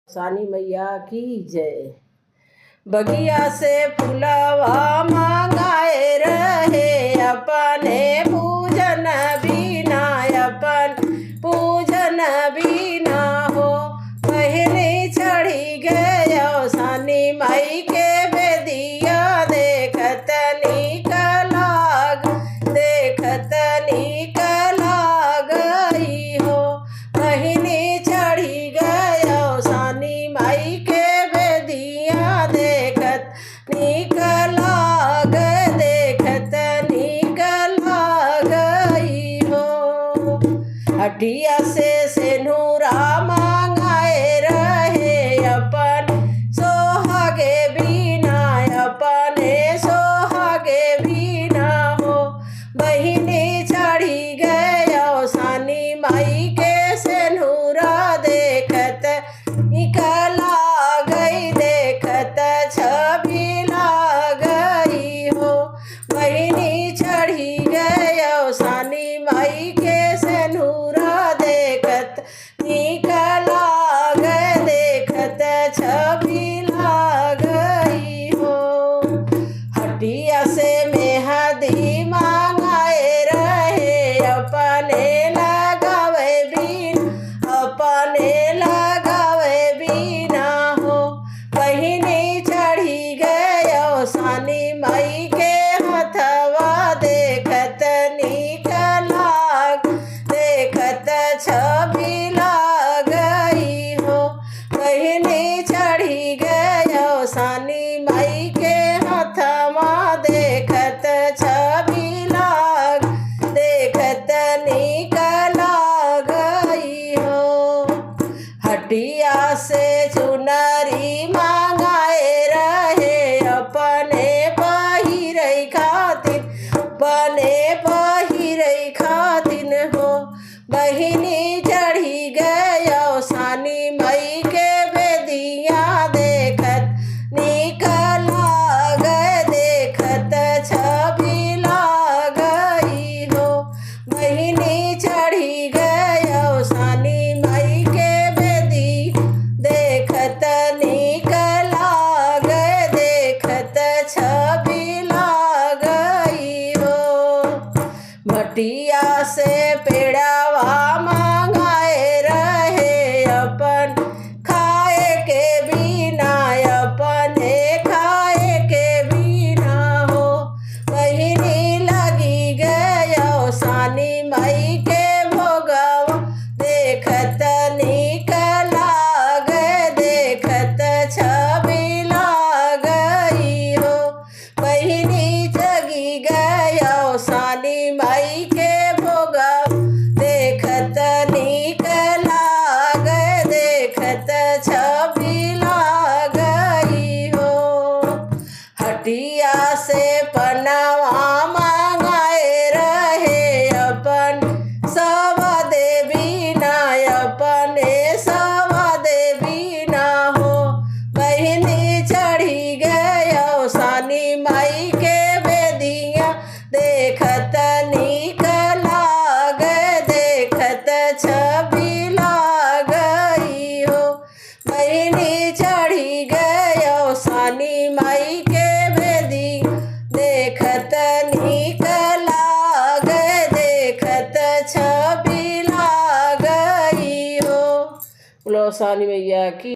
सानी मैया की जय। बगिया से फुलवा मांगाए रहे अपने पूजन बिना, अपन पूजन बिना हो। पहले चढ़ी गयो सानी माई के बेदिया, देखत नीक लाग, देखत नीक लागई हो। पहले चढ़ी गयो सानी माई के बेदिया, देखत नीक लाग, देखत नीक लागई हो। हटिया से सेनुरा मांगाए रहे अपन सोहागे बिना, अपने सोहागे बिना हो। बहिनी चढ़ी गयो सानी माई के सेनुरा, देखत नीक लागई, देखत छवि लागई हो। बहिनी चढ़ी गयो सानी माई के सेनुरा, देखत नीक लाग, देखत छवि लागई हो। हटिया से मेहंदी मांगाए रहे अपने लगावे बिन, अपने लगावे बिना हो। बहिनी चढ़ी गयो सानी माई के हथवा, देखत नीक लाग, देखत छवि लागई हो। बहिनी चढ़ी गयो सानी माई के हथवा, देखत छवि लाग, देखत नीक लागई हो। हटिया से चुनरी मांगाए रहे अपने पहिरै खातिर, अपने पहिरै खातिर हो। बहिनी चढ़ी गयो सानी माई के बेदिया, देखत नीक लाग, देखत छवि लागई हो। बहिनी चढ़ी गयो सानी माई के बेदी, देखत नीक लाग, देखत छवि लागई हो। मटिया से पेड़वा मांगाए रहे अपन खाए के बिना, अपने खाए के बिना हो। बहिनी लगी गयो सानी माई के भोगवा, देखत नीक लाग, देखत छवि लागई हो। बहिनी जगी गयो सानी माई के भोगवा, देखत नीक लाग, देखत छवि लागई हो। हटिया से पनवा मांगाए रहे अपन सवा देवी ना, अपने सवा देवी ना हो। बहिनी चढ़ी गयो सानी माई के बेदिया, देखत नीक लाग, देखत छवि लागई हो। बहिनी चढ़ी गयो सानी माई के बेदी, देखत नीक लाग, देखत छवि लागई हो। बोलो सानी मैया की।